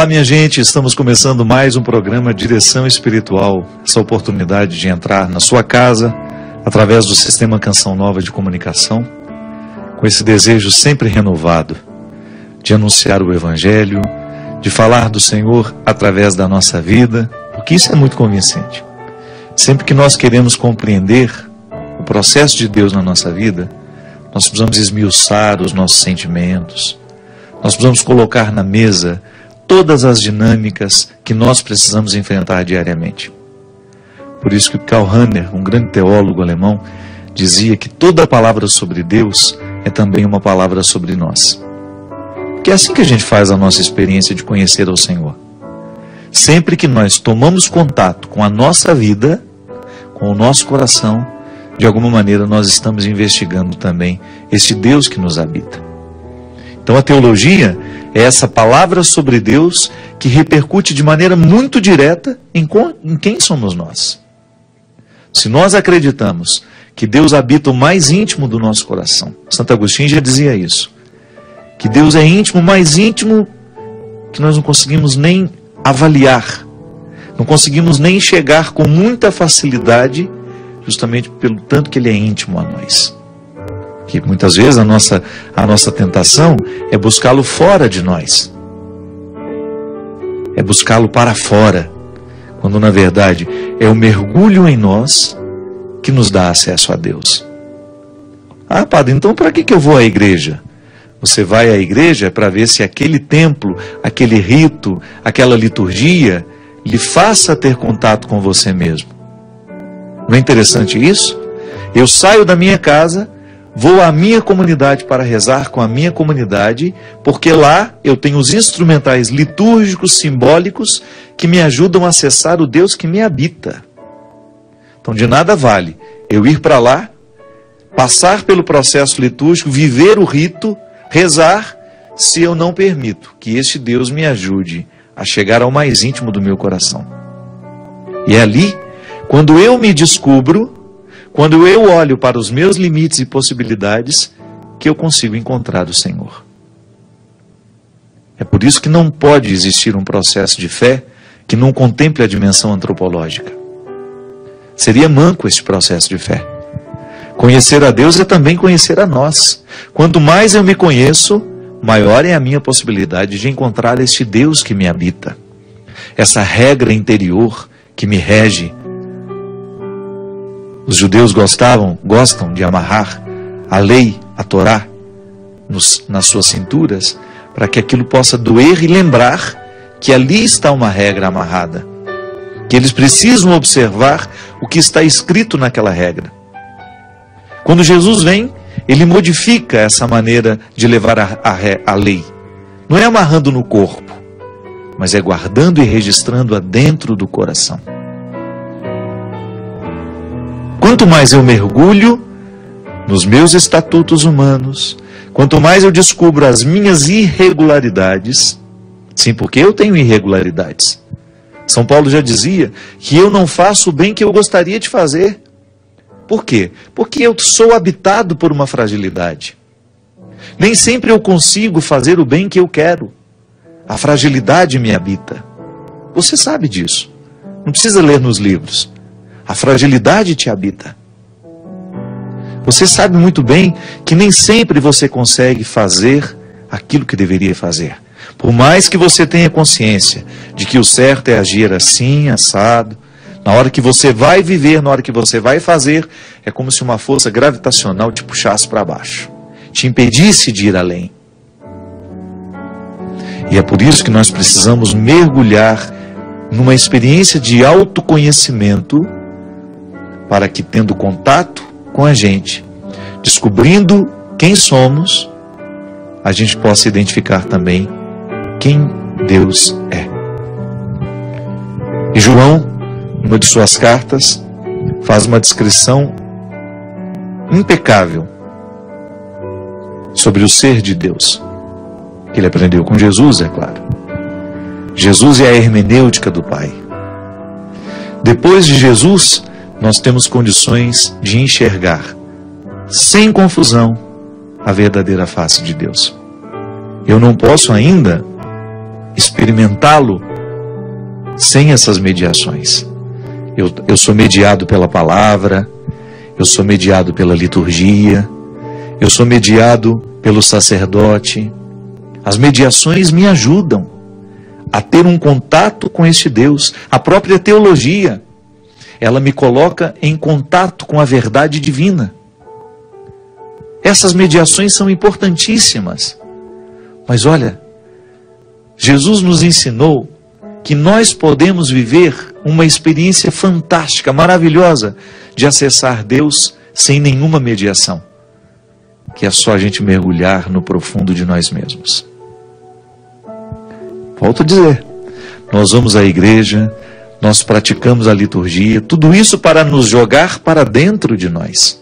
Olá, minha gente, estamos começando mais um programa Direção Espiritual. Essa oportunidade de entrar na sua casa, através do Sistema Canção Nova de Comunicação, com esse desejo sempre renovado de anunciar o Evangelho, de falar do Senhor através da nossa vida, porque isso é muito convincente. Sempre que nós queremos compreender o processo de Deus na nossa vida, nós precisamos esmiuçar os nossos sentimentos, nós precisamos colocar na mesa todas as dinâmicas que nós precisamos enfrentar diariamente. Por isso que Karl Rahner, um grande teólogo alemão, dizia que toda palavra sobre Deus é também uma palavra sobre nós. Que é assim que a gente faz a nossa experiência de conhecer ao Senhor. Sempre que nós tomamos contato com a nossa vida, com o nosso coração, de alguma maneira nós estamos investigando também esse Deus que nos habita. Então a teologia é essa palavra sobre Deus que repercute de maneira muito direta em quem somos nós. Se nós acreditamos que Deus habita o mais íntimo do nosso coração, Santo Agostinho já dizia isso, que Deus é íntimo, mais íntimo, que nós não conseguimos nem avaliar, não conseguimos nem chegar com muita facilidade, justamente pelo tanto que Ele é íntimo a nós. Que muitas vezes a nossa tentação é buscá-lo fora de nós, é buscá-lo para fora, quando na verdade é o mergulho em nós que nos dá acesso a Deus. Ah, padre, então para que eu vou à igreja? Você vai à igreja para ver se aquele templo, aquele rito, aquela liturgia lhe faça ter contato com você mesmo. Não é interessante isso? Eu saio da minha casa, vou à minha comunidade para rezar com a minha comunidade, porque lá eu tenho os instrumentais litúrgicos, simbólicos, que me ajudam a acessar o Deus que me habita. Então de nada vale eu ir para lá, passar pelo processo litúrgico, viver o rito, rezar, se eu não permito que este Deus me ajude a chegar ao mais íntimo do meu coração. E é ali, quando eu me descubro, quando eu olho para os meus limites e possibilidades, que eu consigo encontrar o Senhor. É por isso que não pode existir um processo de fé que não contemple a dimensão antropológica. Seria manco esse processo de fé. Conhecer a Deus é também conhecer a nós. Quanto mais eu me conheço, maior é a minha possibilidade de encontrar este Deus que me habita. Essa regra interior que me rege. Os judeus gostam de amarrar a lei, a Torá, nas suas cinturas, para que aquilo possa doer e lembrar que ali está uma regra amarrada. Que eles precisam observar o que está escrito naquela regra. Quando Jesus vem, Ele modifica essa maneira de levar a lei. Não é amarrando no corpo, mas é guardando e registrando-a dentro do coração. Quanto mais eu mergulho nos meus estatutos humanos, quanto mais eu descubro as minhas irregularidades, sim, porque eu tenho irregularidades. São Paulo já dizia que eu não faço o bem que eu gostaria de fazer. Por quê? Porque eu sou habitado por uma fragilidade. Nem sempre eu consigo fazer o bem que eu quero. A fragilidade me habita. Você sabe disso. Não precisa ler nos livros. A fragilidade te habita. Você sabe muito bem que nem sempre você consegue fazer aquilo que deveria fazer. Por mais que você tenha consciência de que o certo é agir assim, assado, na hora que você vai viver, na hora que você vai fazer, é como se uma força gravitacional te puxasse para baixo, te impedisse de ir além. E é por isso que nós precisamos mergulhar numa experiência de autoconhecimento, para que, tendo contato com a gente, descobrindo quem somos, a gente possa identificar também quem Deus é. E João, numa de suas cartas, faz uma descrição impecável sobre o ser de Deus, que ele aprendeu com Jesus, é claro. Jesus é a hermenêutica do Pai. Depois de Jesus, nós temos condições de enxergar, sem confusão, a verdadeira face de Deus. Eu não posso ainda experimentá-lo sem essas mediações. Eu sou mediado pela palavra, eu sou mediado pela liturgia, eu sou mediado pelo sacerdote. As mediações me ajudam a ter um contato com este Deus. A própria teologia, ela me coloca em contato com a verdade divina. Essas mediações são importantíssimas. Mas olha, Jesus nos ensinou que nós podemos viver uma experiência fantástica, maravilhosa, de acessar Deus sem nenhuma mediação, que é só a gente mergulhar no profundo de nós mesmos. Volto a dizer, nós vamos à igreja, nós praticamos a liturgia, tudo isso para nos jogar para dentro de nós.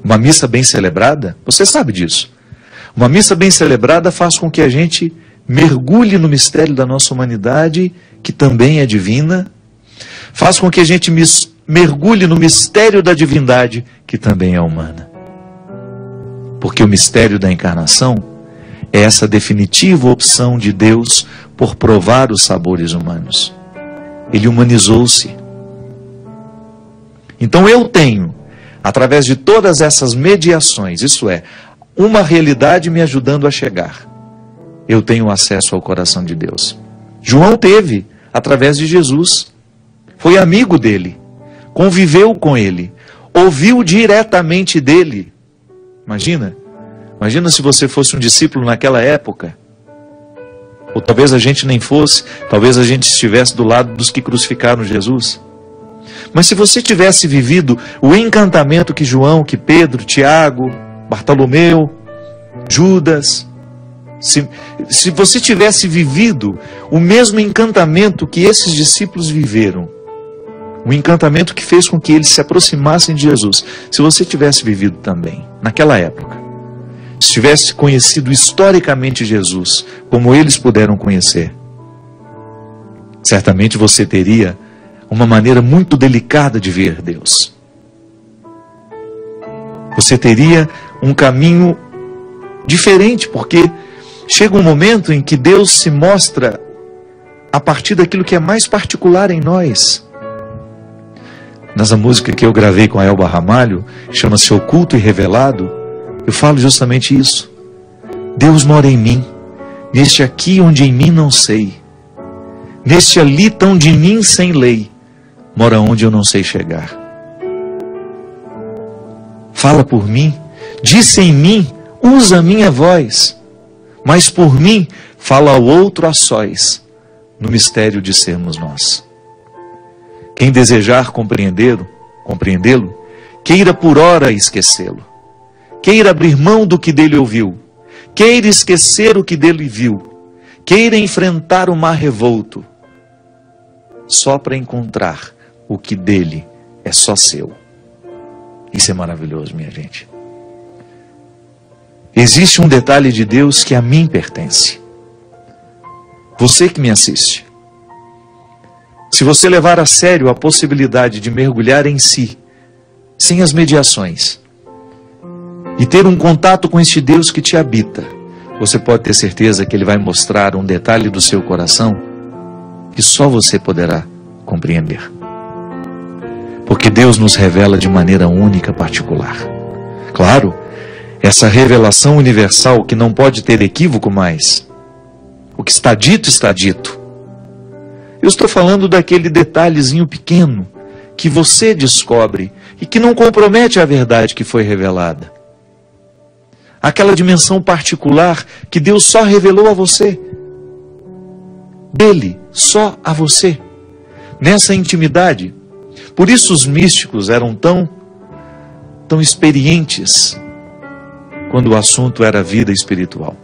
Uma missa bem celebrada, você sabe disso, uma missa bem celebrada faz com que a gente mergulhe no mistério da nossa humanidade, que também é divina, faz com que a gente mergulhe no mistério da divindade, que também é humana. Porque o mistério da encarnação é essa definitiva opção de Deus por provar os sabores humanos. Ele humanizou-se. Então eu tenho, através de todas essas mediações, isso é, uma realidade me ajudando a chegar, eu tenho acesso ao coração de Deus. João teve, através de Jesus. Foi amigo dele, conviveu com ele, ouviu diretamente dele. Imagina se você fosse um discípulo naquela época. Ou talvez a gente nem fosse, talvez a gente estivesse do lado dos que crucificaram Jesus. Mas se você tivesse vivido o encantamento que João, que Pedro, Tiago, Bartolomeu, Judas, se você tivesse vivido o mesmo encantamento que esses discípulos viveram, um encantamento que fez com que eles se aproximassem de Jesus, se você tivesse vivido também, naquela época, se tivesse conhecido historicamente Jesus, como eles puderam conhecer, certamente você teria uma maneira muito delicada de ver Deus. Você teria um caminho diferente, porque chega um momento em que Deus se mostra a partir daquilo que é mais particular em nós. Nessa música que eu gravei com a Elba Ramalho, chama-se Oculto e Revelado, eu falo justamente isso. Deus mora em mim, neste aqui onde em mim não sei, neste ali tão de mim sem lei, mora onde eu não sei chegar. Fala por mim, disse em mim, usa a minha voz, mas por mim fala ao outro a sós, no mistério de sermos nós. Quem desejar compreendê-lo, queira por ora esquecê-lo. Queira abrir mão do que dele ouviu, queira esquecer o que dele viu, queira enfrentar o mar revolto, só para encontrar o que dele é só seu. Isso é maravilhoso, minha gente. Existe um detalhe de Deus que a mim pertence. Você que me assiste. Se você levar a sério a possibilidade de mergulhar em si, sem as mediações, e ter um contato com este Deus que te habita, você pode ter certeza que Ele vai mostrar um detalhe do seu coração que só você poderá compreender. Porque Deus nos revela de maneira única, particular. Claro, essa revelação universal que não pode ter equívoco mais. O que está dito, está dito. Eu estou falando daquele detalhezinho pequeno que você descobre e que não compromete a verdade que foi revelada. Aquela dimensão particular que Deus só revelou a você. Dele, só a você. Nessa intimidade. Por isso os místicos eram tão experientes quando o assunto era vida espiritual.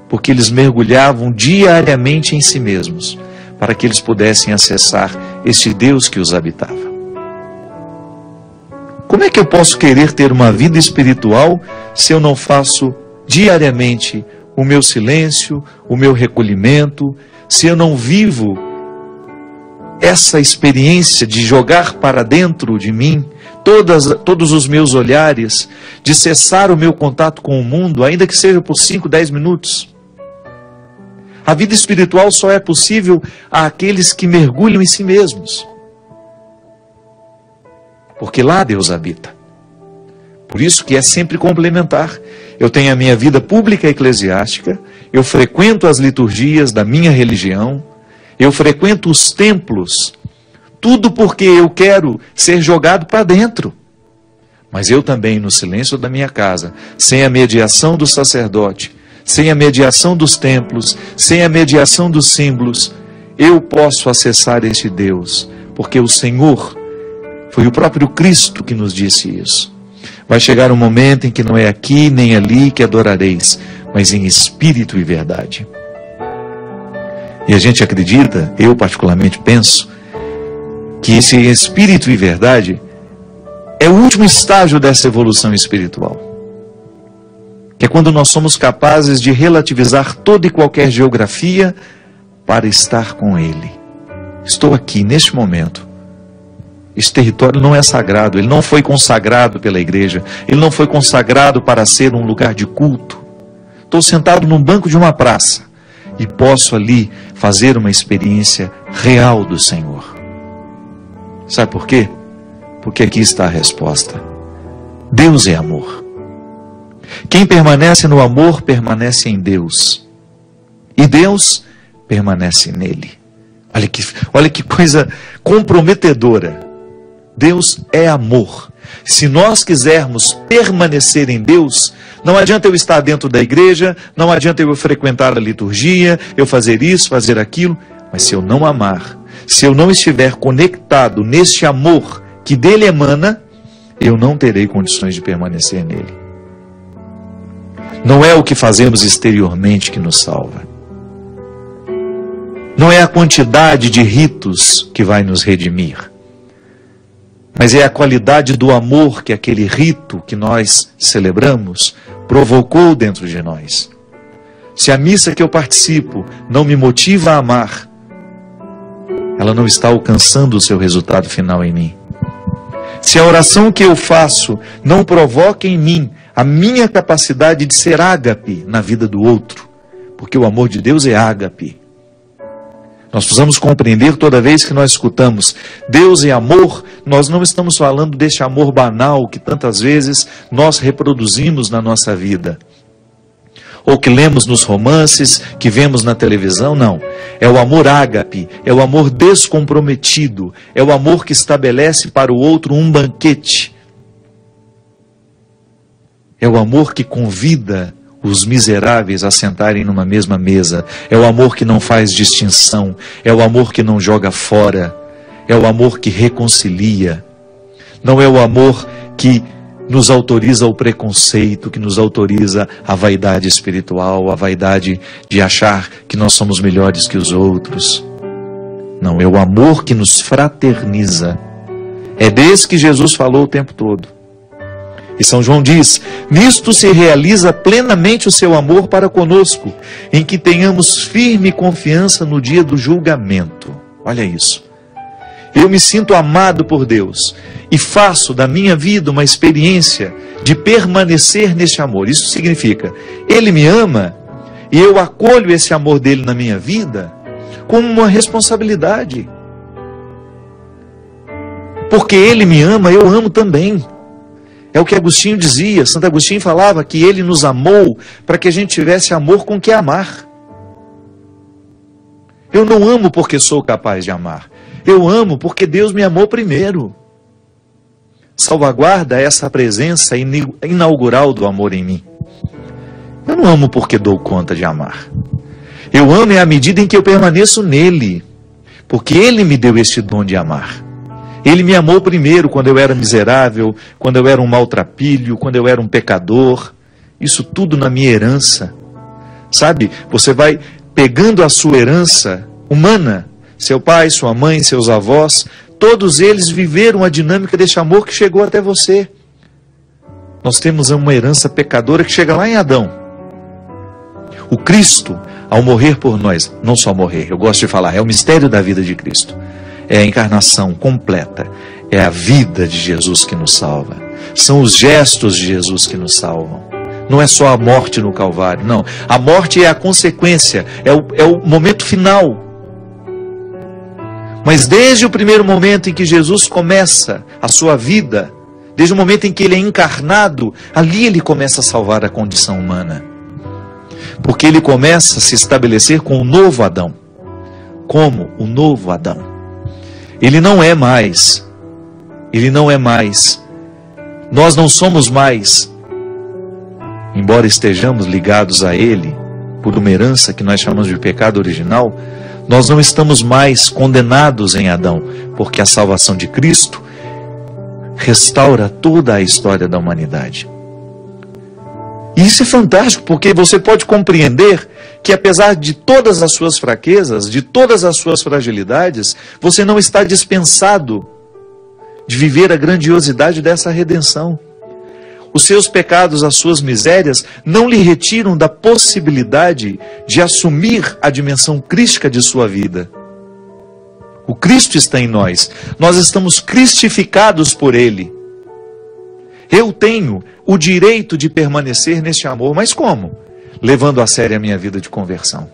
Porque eles mergulhavam diariamente em si mesmos, para que eles pudessem acessar este Deus que os habitava. Como é que eu posso querer ter uma vida espiritual se eu não faço diariamente o meu silêncio, o meu recolhimento, se eu não vivo essa experiência de jogar para dentro de mim todos os meus olhares, de cessar o meu contato com o mundo, ainda que seja por 5, 10 minutos. A vida espiritual só é possível àqueles que mergulham em si mesmos. Porque lá Deus habita. Por isso que é sempre complementar. Eu tenho a minha vida pública eclesiástica, eu frequento as liturgias da minha religião, eu frequento os templos, tudo porque eu quero ser jogado para dentro. Mas eu também, no silêncio da minha casa, sem a mediação do sacerdote, sem a mediação dos templos, sem a mediação dos símbolos, eu posso acessar este Deus, porque o Senhor, foi o próprio Cristo que nos disse isso. Vai chegar um momento em que não é aqui nem ali que adorareis, mas em espírito e verdade. E a gente acredita, eu particularmente penso, que esse espírito e verdade é o último estágio dessa evolução espiritual. Que é quando nós somos capazes de relativizar toda e qualquer geografia para estar com Ele. Estou aqui, neste momento. Esse território não é sagrado, ele não foi consagrado pela igreja, ele não foi consagrado para ser um lugar de culto. Estou sentado num banco de uma praça e posso ali fazer uma experiência real do Senhor. Sabe por quê? Porque aqui está a resposta. Deus é amor. Quem permanece no amor, permanece em Deus. E Deus permanece nele. Olha que coisa comprometedora. Deus é amor. Se nós quisermos permanecer em Deus, não adianta eu estar dentro da igreja, não adianta eu frequentar a liturgia, eu fazer isso, fazer aquilo, mas se eu não amar, se eu não estiver conectado neste amor que dele emana, eu não terei condições de permanecer nele. Não é o que fazemos exteriormente que nos salva. Não é a quantidade de ritos que vai nos redimir. Mas é a qualidade do amor que aquele rito que nós celebramos provocou dentro de nós. Se a missa que eu participo não me motiva a amar, ela não está alcançando o seu resultado final em mim. Se a oração que eu faço não provoca em mim a minha capacidade de ser ágape na vida do outro, porque o amor de Deus é ágape. Nós precisamos compreender toda vez que nós escutamos Deus é amor, nós não estamos falando deste amor banal que tantas vezes nós reproduzimos na nossa vida. Ou que lemos nos romances, que vemos na televisão, não. É o amor ágape, é o amor descomprometido, é o amor que estabelece para o outro um banquete. É o amor que convida os miseráveis a sentarem numa mesma mesa. É o amor que não faz distinção. É o amor que não joga fora. É o amor que reconcilia. Não é o amor que nos autoriza o preconceito, que nos autoriza a vaidade espiritual, a vaidade de achar que nós somos melhores que os outros. Não, é o amor que nos fraterniza. É desse que Jesus falou o tempo todo. E São João diz, nisto se realiza plenamente o seu amor para conosco, em que tenhamos firme confiança no dia do julgamento. Olha isso. Eu me sinto amado por Deus e faço da minha vida uma experiência de permanecer neste amor. Isso significa, Ele me ama e eu acolho esse amor dele na minha vida como uma responsabilidade. Porque Ele me ama, eu amo também. É o que Agostinho dizia, Santo Agostinho falava que Ele nos amou para que a gente tivesse amor com que amar. Eu não amo porque sou capaz de amar. Eu amo porque Deus me amou primeiro. Salvaguarda essa presença inaugural do amor em mim. Eu não amo porque dou conta de amar. Eu amo à medida em que eu permaneço nele. Porque Ele me deu este dom de amar. Ele me amou primeiro quando eu era miserável, quando eu era um maltrapilho, quando eu era um pecador. Isso tudo na minha herança. Sabe, você vai pegando a sua herança humana, seu pai, sua mãe, seus avós, todos eles viveram a dinâmica deste amor que chegou até você. Nós temos uma herança pecadora que chega lá em Adão. O Cristo, ao morrer por nós, não só morrer, eu gosto de falar, é o mistério da vida de Cristo. É a encarnação completa, é a vida de Jesus que nos salva. São os gestos de Jesus que nos salvam. Não é só a morte no Calvário, não. A morte é a consequência, é o momento final. Mas desde o primeiro momento em que Jesus começa a sua vida, desde o momento em que ele é encarnado, ali ele começa a salvar a condição humana. Porque ele começa a se estabelecer com o novo Adão. Como o novo Adão. Ele não é mais. Nós não somos mais, embora estejamos ligados a ele, por uma herança que nós chamamos de pecado original, nós não estamos mais condenados em Adão, porque a salvação de Cristo restaura toda a história da humanidade. E isso é fantástico, porque você pode compreender que apesar de todas as suas fraquezas, de todas as suas fragilidades, você não está dispensado de viver a grandiosidade dessa redenção. Os seus pecados, as suas misérias, não lhe retiram da possibilidade de assumir a dimensão crística de sua vida. O Cristo está em nós. Nós estamos cristificados por Ele. Eu tenho o direito de permanecer neste amor. Mas como? Levando a sério a minha vida de conversão.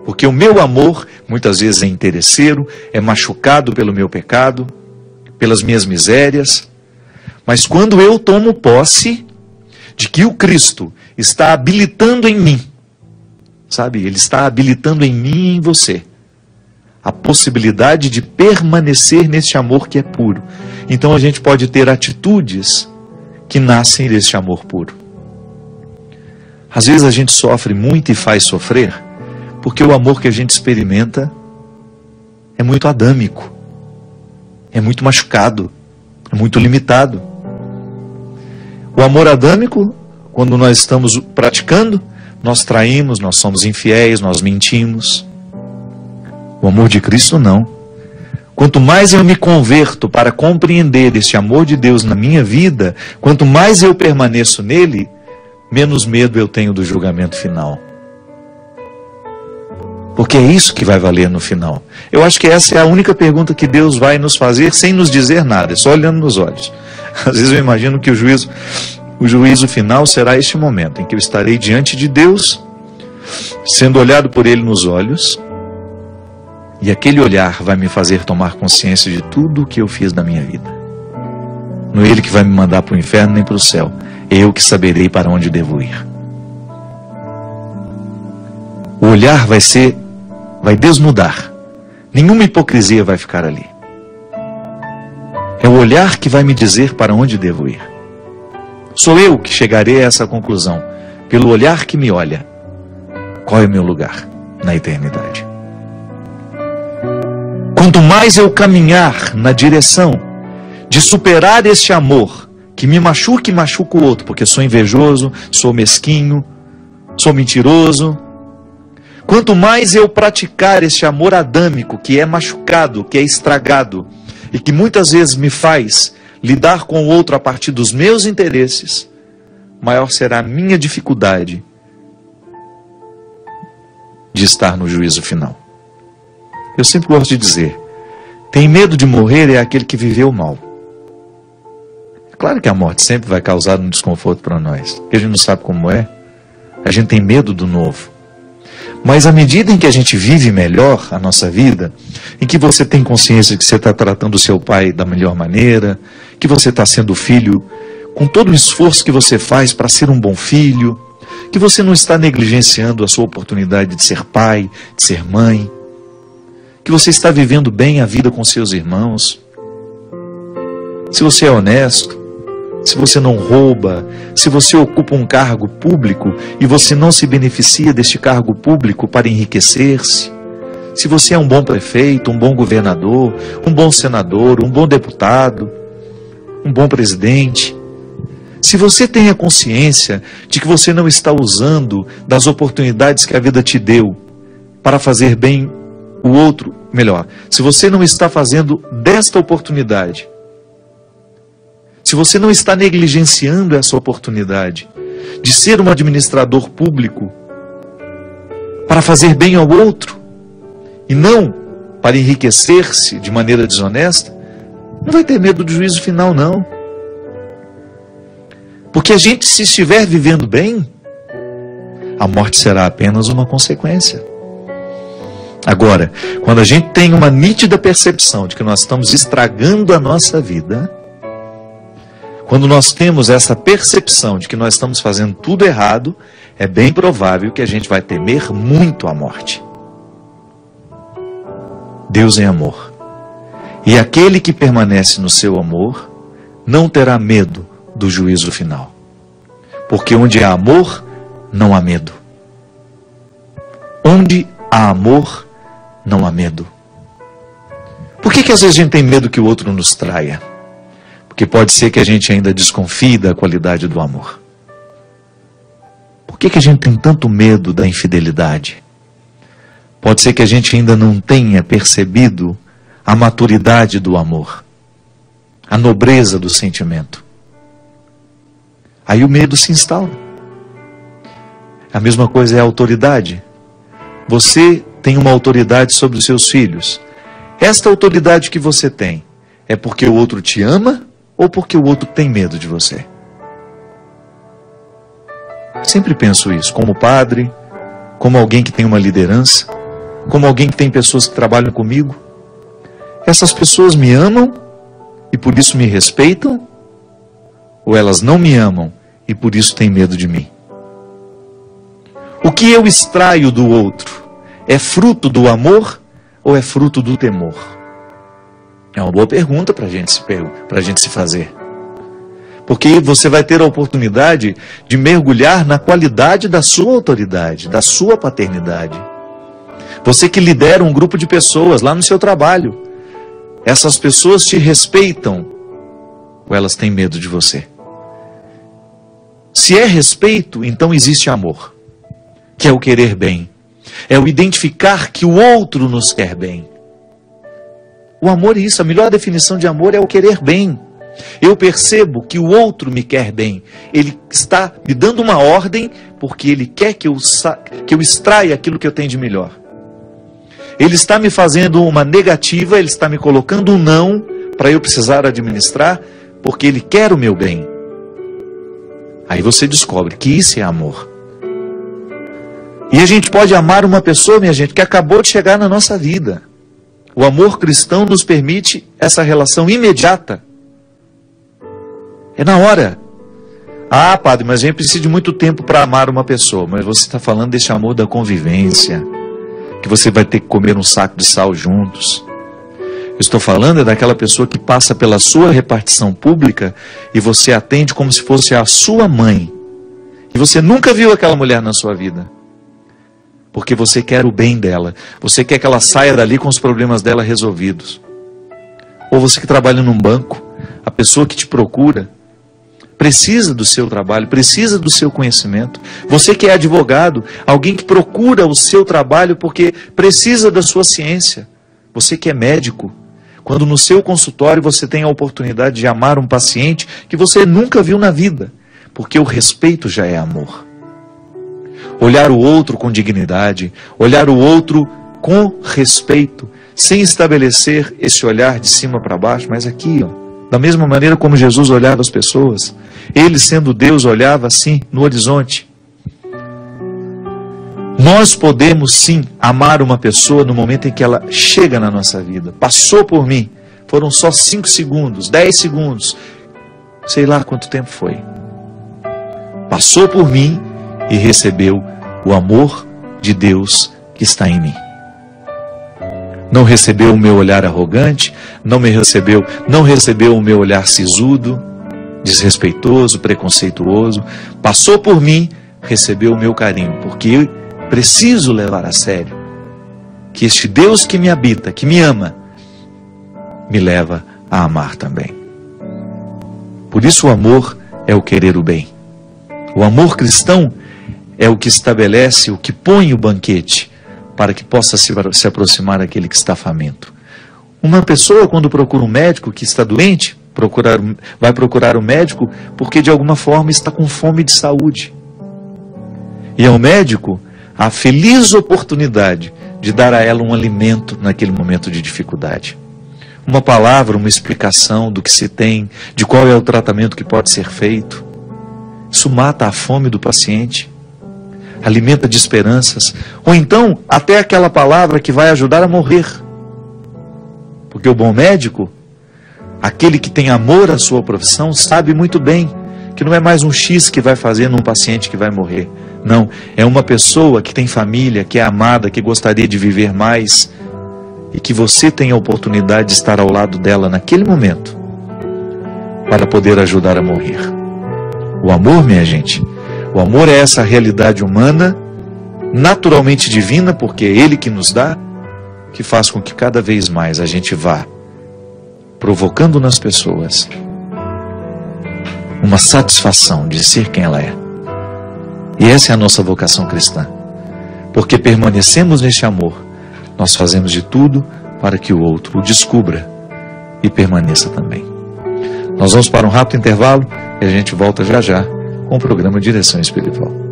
Porque o meu amor, muitas vezes é interesseiro, é machucado pelo meu pecado, pelas minhas misérias. Mas quando eu tomo posse de que o Cristo está habilitando em mim, sabe? Ele está habilitando em mim e em você a possibilidade de permanecer neste amor que é puro. Então a gente pode ter atitudes que nascem deste amor puro. Às vezes a gente sofre muito e faz sofrer porque o amor que a gente experimenta é muito adâmico, é muito machucado, é muito limitado. O amor adâmico, quando nós estamos praticando, nós traímos, nós somos infiéis, nós mentimos. O amor de Cristo não. Quanto mais eu me converto para compreender este amor de Deus na minha vida, quanto mais eu permaneço nele, menos medo eu tenho do julgamento final. Porque é isso que vai valer no final. Eu acho que essa é a única pergunta que Deus vai nos fazer sem nos dizer nada, é só olhando nos olhos. Às vezes eu imagino que o juízo final será este momento em que eu estarei diante de Deus, sendo olhado por Ele nos olhos, e aquele olhar vai me fazer tomar consciência de tudo o que eu fiz na minha vida. Não é Ele que vai me mandar para o inferno nem para o céu, é eu que saberei para onde devo ir. O olhar vai desnudar, nenhuma hipocrisia vai ficar ali. É o olhar que vai me dizer para onde devo ir. Sou eu que chegarei a essa conclusão, pelo olhar que me olha. Qual é o meu lugar na eternidade? Quanto mais eu caminhar na direção de superar este amor, que me machuca e machuca o outro, porque sou invejoso, sou mesquinho, sou mentiroso. Quanto mais eu praticar este amor adâmico, que é machucado, que é estragado, e que muitas vezes me faz lidar com o outro a partir dos meus interesses, maior será a minha dificuldade de estar no juízo final. Eu sempre gosto de dizer, tem medo de morrer é aquele que viveu mal. Claro que a morte sempre vai causar um desconforto para nós, porque a gente não sabe como é, a gente tem medo do novo. Mas à medida em que a gente vive melhor a nossa vida, em que você tem consciência que você está tratando o seu pai da melhor maneira, que você está sendo filho com todo o esforço que você faz para ser um bom filho, que você não está negligenciando a sua oportunidade de ser pai, de ser mãe, que você está vivendo bem a vida com seus irmãos, se você é honesto, se você não rouba, se você ocupa um cargo público e você não se beneficia deste cargo público para enriquecer-se, se você é um bom prefeito, um bom governador, um bom senador, um bom deputado, um bom presidente, se você tem a consciência de que você não está usando das oportunidades que a vida te deu para fazer bem o outro, melhor, se você não está fazendo desta oportunidade, se você não está negligenciando essa oportunidade de ser um administrador público para fazer bem ao outro e não para enriquecer-se de maneira desonesta, não vai ter medo do juízo final, não. Porque a gente, se estiver vivendo bem, a morte será apenas uma consequência. Agora, quando a gente tem uma nítida percepção de que nós estamos estragando a nossa vida, quando nós temos essa percepção de que nós estamos fazendo tudo errado, é bem provável que a gente vai temer muito a morte. Deus é amor. E aquele que permanece no seu amor não terá medo do juízo final. Porque onde há amor, não há medo. Onde há amor, não há medo. Por que às vezes a gente tem medo que o outro nos traia? Porque pode ser que a gente ainda desconfie da qualidade do amor. Por que a gente tem tanto medo da infidelidade? Pode ser que a gente ainda não tenha percebido a maturidade do amor, a nobreza do sentimento. Aí o medo se instala. A mesma coisa é a autoridade. Você tem uma autoridade sobre os seus filhos. Esta autoridade que você tem é porque o outro te ama ou porque o outro tem medo de você? Sempre penso isso, como padre, como alguém que tem uma liderança, como alguém que tem pessoas que trabalham comigo. Essas pessoas me amam e por isso me respeitam? Ou elas não me amam e por isso têm medo de mim? O que eu extraio do outro é fruto do amor ou é fruto do temor? É uma boa pergunta para a gente se fazer. Porque você vai ter a oportunidade de mergulhar na qualidade da sua autoridade, da sua paternidade. Você que lidera um grupo de pessoas lá no seu trabalho. Essas pessoas te respeitam ou elas têm medo de você? Se é respeito, então existe amor, que é o querer bem. É o identificar que o outro nos quer bem. O amor é isso, a melhor definição de amor é o querer bem. Eu percebo que o outro me quer bem. Ele está me dando uma ordem porque ele quer que eu extraia aquilo que eu tenho de melhor. Ele está me fazendo uma negativa, ele está me colocando um não para eu precisar administrar porque ele quer o meu bem. Aí você descobre que isso é amor. E a gente pode amar uma pessoa, minha gente, que acabou de chegar na nossa vida. O amor cristão nos permite essa relação imediata. É na hora. Ah, padre, mas a gente precisa de muito tempo para amar uma pessoa. Mas você está falando desse amor da convivência, que você vai ter que comer um saco de sal juntos. Eu estou falando daquela pessoa que passa pela sua repartição pública e você atende como se fosse a sua mãe. E você nunca viu aquela mulher na sua vida. Porque você quer o bem dela. Você quer que ela saia dali com os problemas dela resolvidos. Ou você que trabalha num banco, a pessoa que te procura precisa do seu trabalho, precisa do seu conhecimento. Você que é advogado, alguém que procura o seu trabalho porque precisa da sua ciência. Você que é médico, quando no seu consultório você tem a oportunidade de amar um paciente que você nunca viu na vida, porque o respeito já é amor. Olhar o outro com dignidade, olhar o outro com respeito, sem estabelecer esse olhar de cima para baixo, mas aqui, ó, da mesma maneira como Jesus olhava as pessoas, ele sendo Deus olhava assim no horizonte. Nós podemos sim amar uma pessoa no momento em que ela chega na nossa vida. Passou por mim, foram só 5 segundos, 10 segundos, sei lá quanto tempo foi. Passou por mim e recebeu o amor de Deus que está em mim. Não recebeu o meu olhar arrogante, não recebeu o meu olhar sisudo, desrespeitoso, preconceituoso. Passou por mim, recebeu o meu carinho, porque eu preciso levar a sério que este Deus que me habita, que me ama, me leva a amar também. Por isso o amor é o querer o bem. O amor cristão é o que estabelece, o que põe o banquete para que possa se aproximar daquele que está faminto. Uma pessoa, quando procura um médico que está doente, vai procurar o médico porque de alguma forma está com fome de saúde. E ao médico a feliz oportunidade de dar a ela um alimento naquele momento de dificuldade. Uma palavra, uma explicação do que se tem, de qual é o tratamento que pode ser feito. Isso mata a fome do paciente, alimenta de esperanças, ou então até aquela palavra que vai ajudar a morrer. Porque o bom médico, aquele que tem amor à sua profissão, sabe muito bem que não é mais um X que vai fazer num paciente que vai morrer. Não, é uma pessoa que tem família, que é amada, que gostaria de viver mais, e que você tem a oportunidade de estar ao lado dela naquele momento, para poder ajudar a morrer. O amor, minha gente, o amor é essa realidade humana, naturalmente divina, porque é Ele que nos dá, que faz com que cada vez mais a gente vá provocando nas pessoas uma satisfação de ser quem ela é. E essa é a nossa vocação cristã. Porque permanecemos neste amor, nós fazemos de tudo para que o outro o descubra e permaneça também. Nós vamos para um rápido intervalo e a gente volta já já com o programa Direção Espiritual.